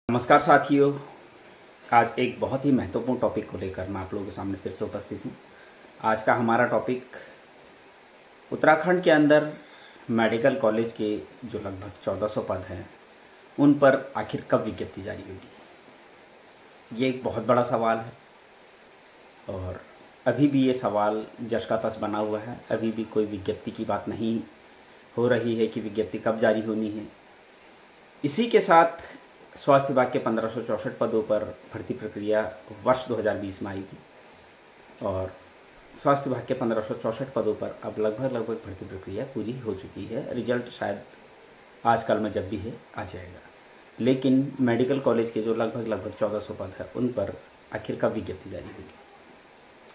नमस्कार साथियों, आज एक बहुत ही महत्वपूर्ण टॉपिक को लेकर मैं आप लोगों के सामने फिर से उपस्थित हूँ। आज का हमारा टॉपिक उत्तराखंड के अंदर मेडिकल कॉलेज के जो लगभग 1400 पद हैं उन पर आखिर कब विज्ञप्ति जारी होगी। ये एक बहुत बड़ा सवाल है और अभी भी ये सवाल जश का तस बना हुआ है। अभी भी कोई विज्ञप्ति की बात नहीं हो रही है कि विज्ञप्ति कब जारी होनी है। इसी के साथ स्वास्थ्य विभाग के 1564 पदों पर भर्ती प्रक्रिया वर्ष 2020 में आई थी और स्वास्थ्य विभाग के 1564 पदों पर अब लगभग भर्ती प्रक्रिया पूरी हो चुकी है। रिजल्ट शायद आजकल में जब भी है आ जाएगा, लेकिन मेडिकल कॉलेज के जो लगभग 1400 पद है उन पर आखिर कब विज्ञप्ति जारी होगी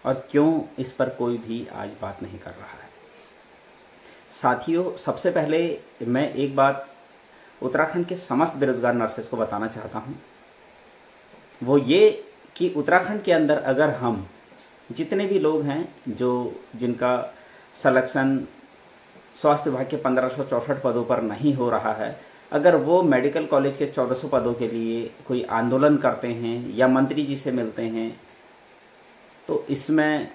और क्यों इस पर कोई भी आज बात नहीं कर रहा है। साथियों, सबसे पहले मैं एक बात उत्तराखंड के समस्त बेरोजगार नर्सेस को बताना चाहता हूं, वो ये कि उत्तराखंड के अंदर अगर हम जितने भी लोग हैं जिनका सिलेक्शन स्वास्थ्य विभाग के 1564 पदों पर नहीं हो रहा है, अगर वो मेडिकल कॉलेज के 1400 पदों के लिए कोई आंदोलन करते हैं या मंत्री जी से मिलते हैं, तो इसमें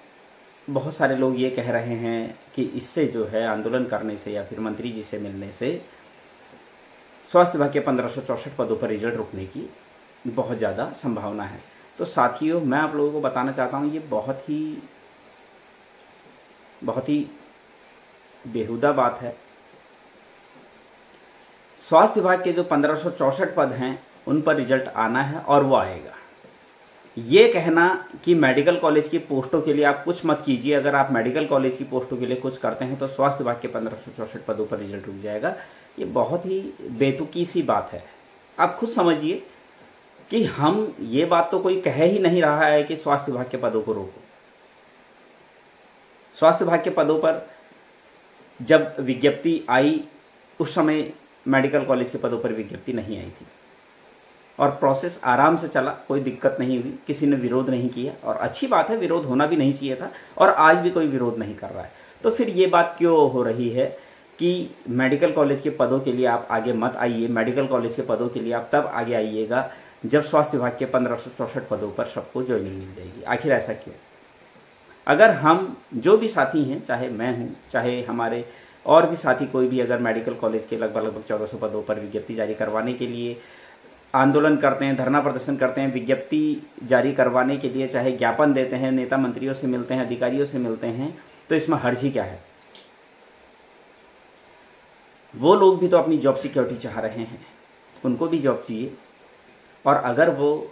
बहुत सारे लोग ये कह रहे हैं कि इससे जो है आंदोलन करने से या फिर मंत्री जी से मिलने से स्वास्थ्य विभाग के 1564 पदों पर रिजल्ट रुकने की बहुत ज़्यादा संभावना है। तो साथियों, मैं आप लोगों को बताना चाहता हूँ ये बहुत ही बेहुदा बात है। स्वास्थ्य विभाग के जो 1564 पद हैं उन पर रिजल्ट आना है और वो आएगा। ये कहना कि मेडिकल कॉलेज की पोस्टों के लिए आप कुछ मत कीजिए, अगर आप मेडिकल कॉलेज की पोस्टों के लिए कुछ करते हैं तो स्वास्थ्य विभाग के 1564 पदों पर रिजल्ट रुक जाएगा, ये बहुत ही बेतुकी सी बात है। आप खुद समझिए कि हम ये बात तो कोई कह ही नहीं रहा है कि स्वास्थ्य विभाग के पदों को रोको। स्वास्थ्य विभाग के पदों पर जब विज्ञप्ति आई उस समय मेडिकल कॉलेज के पदों पर विज्ञप्ति नहीं आई थी और प्रोसेस आराम से चला, कोई दिक्कत नहीं हुई, किसी ने विरोध नहीं किया और अच्छी बात है, विरोध होना भी नहीं चाहिए था और आज भी कोई विरोध नहीं कर रहा है। तो फिर ये बात क्यों हो रही है कि मेडिकल कॉलेज के पदों के लिए आप आगे मत आइए। मेडिकल कॉलेज के पदों के लिए आप तब आगे आइएगा जब स्वास्थ्य विभाग के 1564 पदों पर सबको ज्वाइनिंग मिल जाएगी। आखिर ऐसा क्यों? अगर हम जो भी साथी हैं, चाहे मैं हूं, चाहे हमारे और भी साथी कोई भी अगर मेडिकल कॉलेज के लगभग 1400 पदों पर विज्ञप्ति जारी करवाने के लिए आंदोलन करते हैं, धरना प्रदर्शन करते हैं, विज्ञप्ति जारी करवाने के लिए चाहे ज्ञापन देते हैं, नेता मंत्रियों से मिलते हैं, अधिकारियों से मिलते हैं, तो इसमें हर्ज ही क्या है? वो लोग भी तो अपनी जॉब सिक्योरिटी चाह रहे हैं, उनको भी जॉब चाहिए। और अगर वो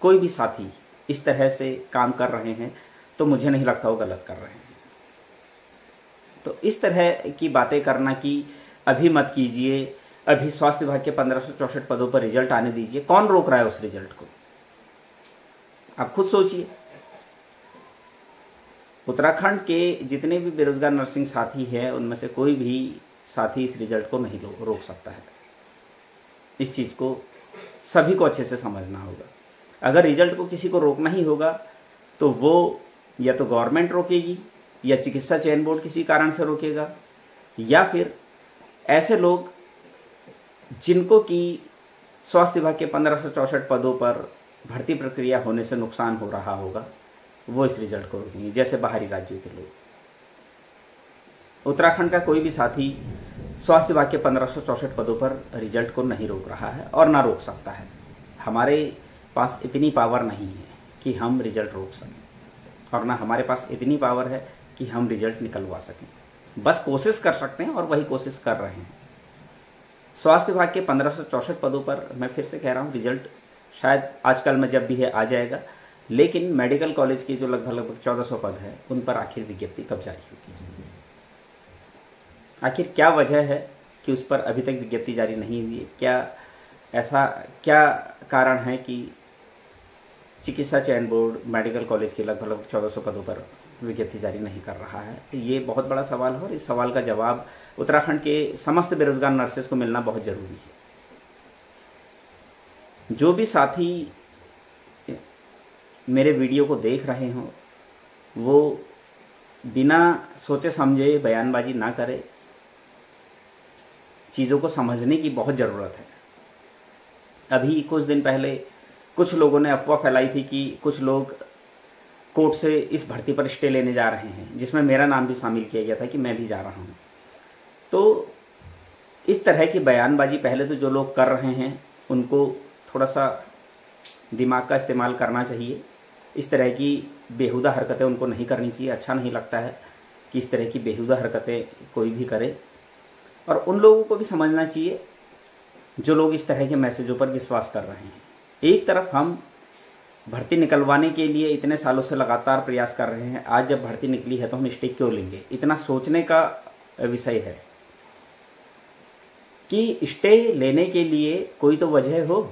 कोई भी साथी इस तरह से काम कर रहे हैं तो मुझे नहीं लगता वो गलत कर रहे हैं। तो इस तरह की बातें करना कि अभी मत कीजिए, अभी स्वास्थ्य विभाग के 1564 पदों पर रिजल्ट आने दीजिए, कौन रोक रहा है उस रिजल्ट को? आप खुद सोचिए। उत्तराखंड के जितने भी बेरोजगार नर्सिंग साथी हैं उनमें से कोई भी साथी इस रिजल्ट को नहीं रोक सकता है। इस चीज को सभी को अच्छे से समझना होगा। अगर रिजल्ट को किसी को रोकना ही होगा तो वो या तो गवर्नमेंट रोकेगी या चिकित्सा चयन बोर्ड किसी कारण से रोकेगा, या फिर ऐसे लोग जिनको कि स्वास्थ्य विभाग के 1564 पदों पर भर्ती प्रक्रिया होने से नुकसान हो रहा होगा, वो इस रिजल्ट को रोकेंगे, जैसे बाहरी राज्यों के लोग। उत्तराखंड का कोई भी साथी स्वास्थ्य विभाग के 1564 पदों पर रिजल्ट को नहीं रोक रहा है और ना रोक सकता है। हमारे पास इतनी पावर नहीं है कि हम रिजल्ट रोक सकें और ना हमारे पास इतनी पावर है कि हम रिजल्ट निकलवा सकें। बस कोशिश कर सकते हैं और वही कोशिश कर रहे हैं। स्वास्थ्य विभाग के 1564 पदों पर मैं फिर से कह रहा हूँ, रिजल्ट शायद आजकल में जब भी है आ जाएगा, लेकिन मेडिकल कॉलेज के जो लगभग 1400 पद है उन पर आखिर विज्ञप्ति कब जारी होगी? आखिर क्या वजह है कि उस पर अभी तक विज्ञप्ति जारी नहीं हुई है? ऐसा क्या कारण है कि चिकित्सा चयन बोर्ड मेडिकल कॉलेज के लगभग 1400 पदों पर विज्ञप्ति जारी नहीं कर रहा है? तो ये बहुत बड़ा सवाल है और इस सवाल का जवाब उत्तराखंड के समस्त बेरोजगार नर्सेस को मिलना बहुत जरूरी है। जो भी साथी मेरे वीडियो को देख रहे हों वो बिना सोचे समझे बयानबाजी ना करे, चीज़ों को समझने की बहुत ज़रूरत है। अभी कुछ दिन पहले कुछ लोगों ने अफवाह फैलाई थी कि कुछ लोग कोर्ट से इस भर्ती पर स्टे लेने जा रहे हैं, जिसमें मेरा नाम भी शामिल किया गया था कि मैं भी जा रहा हूँ। तो इस तरह की बयानबाजी पहले तो जो लोग कर रहे हैं उनको थोड़ा सा दिमाग का इस्तेमाल करना चाहिए। इस तरह की बेहुदा हरकतें उनको नहीं करनी चाहिए। अच्छा नहीं लगता है कि इस तरह की बेहुदा हरकतें कोई भी करे। और उन लोगों को भी समझना चाहिए जो लोग इस तरह के मैसेजों पर विश्वास कर रहे हैं। एक तरफ हम भर्ती निकलवाने के लिए इतने सालों से लगातार प्रयास कर रहे हैं, आज जब भर्ती निकली है तो हम स्टे क्यों लेंगे, इतना सोचने का विषय है कि स्टे लेने के लिए कोई तो वजह हो।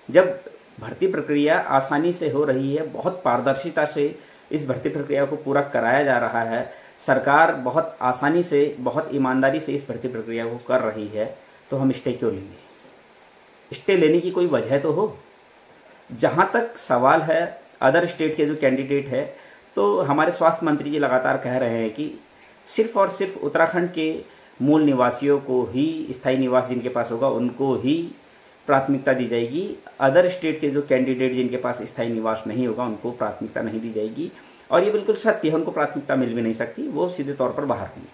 जब भर्ती प्रक्रिया आसानी से हो रही है, बहुत पारदर्शिता से इस भर्ती प्रक्रिया को पूरा कराया जा रहा है, सरकार बहुत आसानी से, बहुत ईमानदारी से इस भर्ती प्रक्रिया को कर रही है, तो हम स्टे क्यों लेंगे। स्टे लेने की कोई वजह तो हो। जहां तक सवाल है अदर स्टेट के जो कैंडिडेट है, तो हमारे स्वास्थ्य मंत्री जी लगातार कह रहे हैं कि सिर्फ और सिर्फ उत्तराखंड के मूल निवासियों को ही, स्थायी निवास जिनके पास होगा उनको ही प्राथमिकता दी जाएगी। अदर स्टेट के जो कैंडिडेट जिनके पास स्थायी निवास नहीं होगा उनको प्राथमिकता नहीं दी जाएगी। और ये बिल्कुल सत्य है, उनको प्राथमिकता मिल भी नहीं सकती, वो सीधे तौर पर बाहर होंगे,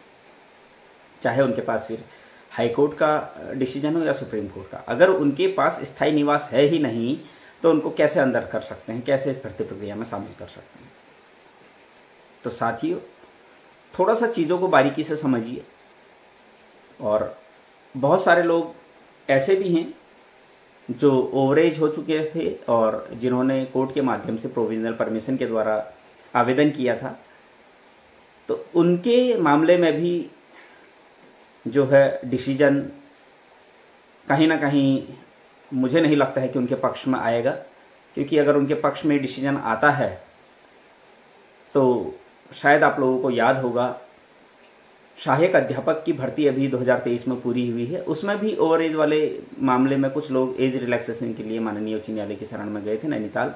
चाहे उनके पास फिर हाई कोर्ट का डिसीजन हो या सुप्रीम कोर्ट का। अगर उनके पास स्थायी निवास है ही नहीं तो उनको कैसे अंदर कर सकते हैं, कैसे इस भर्ती प्रक्रिया में शामिल कर सकते हैं। तो साथियों, थोड़ा सा चीज़ों को बारीकी से समझिए। और बहुत सारे लोग ऐसे भी हैं जो ओवरेज हो चुके थे और जिन्होंने कोर्ट के माध्यम से प्रोविजनल परमिशन के द्वारा आवेदन किया था, तो उनके मामले में भी जो है डिसीजन कहीं ना कहीं मुझे नहीं लगता है कि उनके पक्ष में आएगा। क्योंकि अगर उनके पक्ष में डिसीजन आता है तो शायद आप लोगों को याद होगा, सहायक अध्यापक की भर्ती अभी 2023 में पूरी हुई है, उसमें भी ओवर एज वाले मामले में कुछ लोग एज रिलैक्सेशन के लिए माननीय उच्च न्यायालय की शरण में गए थे नैनीताल।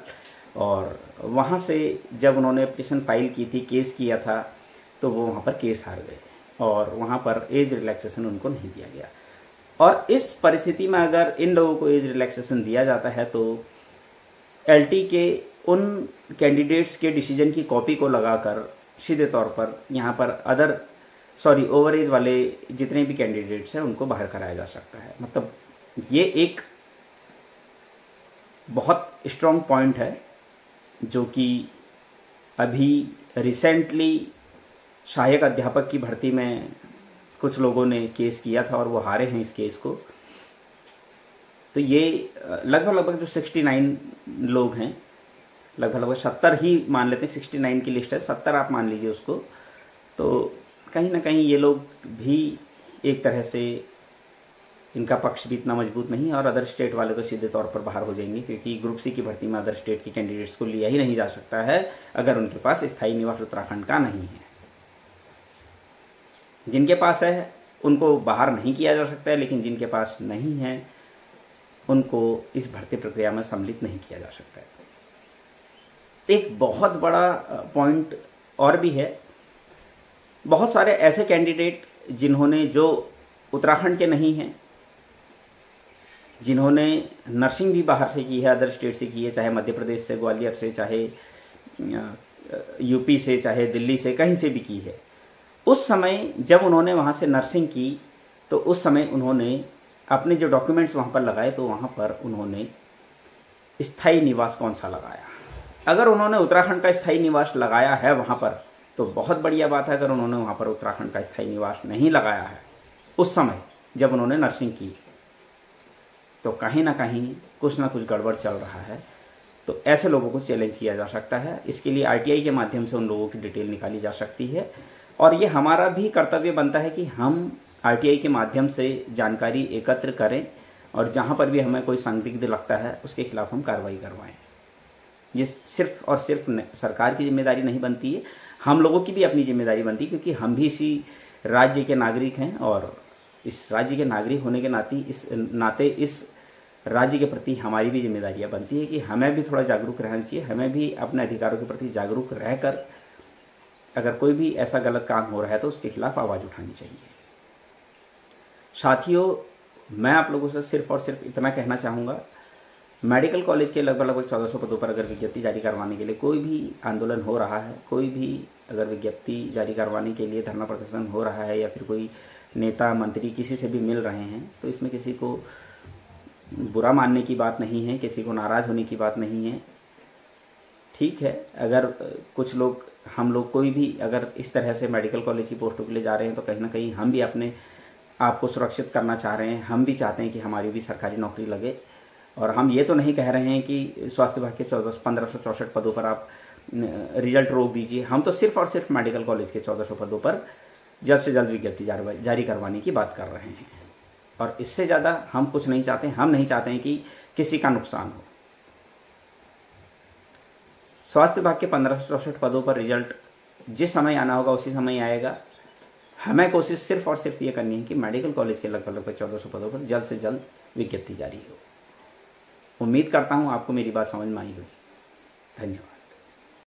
और वहाँ से जब उन्होंने पिटीशन फाइल की थी, केस किया था, तो वो वहाँ पर केस हार गए और वहाँ पर एज रिलैक्सेशन उनको नहीं दिया गया। और इस परिस्थिति में अगर इन लोगों को एज रिलैक्सेशन दिया जाता है तो एलटी के उन कैंडिडेट्स के डिसीजन की कॉपी को लगाकर सीधे तौर पर यहाँ पर ओवर एज वाले जितने भी कैंडिडेट्स हैं उनको बाहर कराया जा सकता है। मतलब ये एक बहुत स्ट्रॉन्ग पॉइंट है जो कि अभी रिसेंटली सहायक अध्यापक की भर्ती में कुछ लोगों ने केस किया था और वो हारे हैं इस केस को। तो ये लगभग जो 69 लोग हैं, लगभग 70 ही मान लेते हैं, 69 की लिस्ट है, 70 आप मान लीजिए उसको। तो कहीं ना कहीं ये लोग भी एक तरह से, इनका पक्ष भी इतना मजबूत नहीं, और अदर स्टेट वाले तो सीधे तौर पर बाहर हो जाएंगे, क्योंकि ग्रुप सी की भर्ती में अदर स्टेट के कैंडिडेट्स को लिया ही नहीं जा सकता है अगर उनके पास स्थायी निवास उत्तराखंड का नहीं है। जिनके पास है उनको बाहर नहीं किया जा सकता है, लेकिन जिनके पास नहीं है उनको इस भर्ती प्रक्रिया में सम्मिलित नहीं किया जा सकता है। एक बहुत बड़ा पॉइंट और भी है, बहुत सारे ऐसे कैंडिडेट जिन्होंने, जो उत्तराखंड के नहीं हैं, जिन्होंने नर्सिंग भी बाहर से की है, अदर स्टेट से की है, चाहे मध्य प्रदेश से, ग्वालियर से, चाहे यूपी से, चाहे दिल्ली से, कहीं से भी की है। उस समय जब उन्होंने वहाँ से नर्सिंग की तो उस समय उन्होंने अपने जो डॉक्यूमेंट्स वहाँ पर लगाए तो वहाँ पर उन्होंने स्थायी निवास कौन सा लगाया। अगर उन्होंने उत्तराखंड का स्थायी निवास लगाया है वहाँ पर तो बहुत बढ़िया बात है। अगर उन्होंने वहाँ पर उत्तराखंड का स्थायी निवास नहीं लगाया है उस समय जब उन्होंने नर्सिंग की, तो कहीं ना कुछ गड़बड़ चल रहा है। तो ऐसे लोगों को चैलेंज किया जा सकता है। इसके लिए आरटीआई के माध्यम से उन लोगों की डिटेल निकाली जा सकती है, और ये हमारा भी कर्तव्य बनता है कि हम आरटीआई के माध्यम से जानकारी एकत्र करें और जहाँ पर भी हमें कोई संदिग्ध लगता है उसके खिलाफ हम कार्रवाई करवाएं। ये सिर्फ और सिर्फ सरकार की जिम्मेदारी नहीं बनती है, हम लोगों की भी अपनी जिम्मेदारी बनती है, क्योंकि हम भी इसी राज्य के नागरिक हैं और इस राज्य के नागरिक होने के नाते इस राज्य के प्रति हमारी भी जिम्मेदारियां बनती है कि हमें भी थोड़ा जागरूक रहना चाहिए। हमें भी अपने अधिकारों के प्रति जागरूक रहकर अगर कोई भी ऐसा गलत काम हो रहा है तो उसके खिलाफ आवाज़ उठानी चाहिए। साथियों, मैं आप लोगों से सिर्फ और सिर्फ इतना कहना चाहूँगा मेडिकल कॉलेज के लगभग 1400 पदों पर अगर विज्ञप्ति जारी करवाने के लिए कोई भी आंदोलन हो रहा है, कोई भी अगर विज्ञप्ति जारी करवाने के लिए धरना प्रदर्शन हो रहा है या फिर कोई नेता मंत्री किसी से भी मिल रहे हैं, तो इसमें किसी को बुरा मानने की बात नहीं है, किसी को नाराज़ होने की बात नहीं है। ठीक है, अगर कुछ लोग, हम लोग कोई भी अगर इस तरह से मेडिकल कॉलेज की पोस्टों के लिए जा रहे हैं तो कहीं ना कहीं हम भी अपने आप को सुरक्षित करना चाह रहे हैं। हम भी चाहते हैं कि हमारी भी सरकारी नौकरी लगे, और हम ये तो नहीं कह रहे हैं कि स्वास्थ्य विभाग के 1564 पदों पर आप रिजल्ट रोक दीजिए। हम तो सिर्फ और सिर्फ मेडिकल कॉलेज के 1400 पदों पर जल्द से जल्द विज्ञप्ति जारी करवाने की बात कर रहे हैं, और इससे ज़्यादा हम कुछ नहीं चाहते। हम नहीं चाहते हैं कि किसी का नुकसान हो। स्वास्थ्य विभाग के 1564 पदों पर रिजल्ट जिस समय आना होगा उसी समय आएगा। हमें कोशिश सिर्फ और सिर्फ ये करनी है कि मेडिकल कॉलेज के लगभग 1400 पदों पर जल्द से जल्द विज्ञप्ति जारी हो। उम्मीद करता हूँ आपको मेरी बात समझ में आई होगी। धन्यवाद।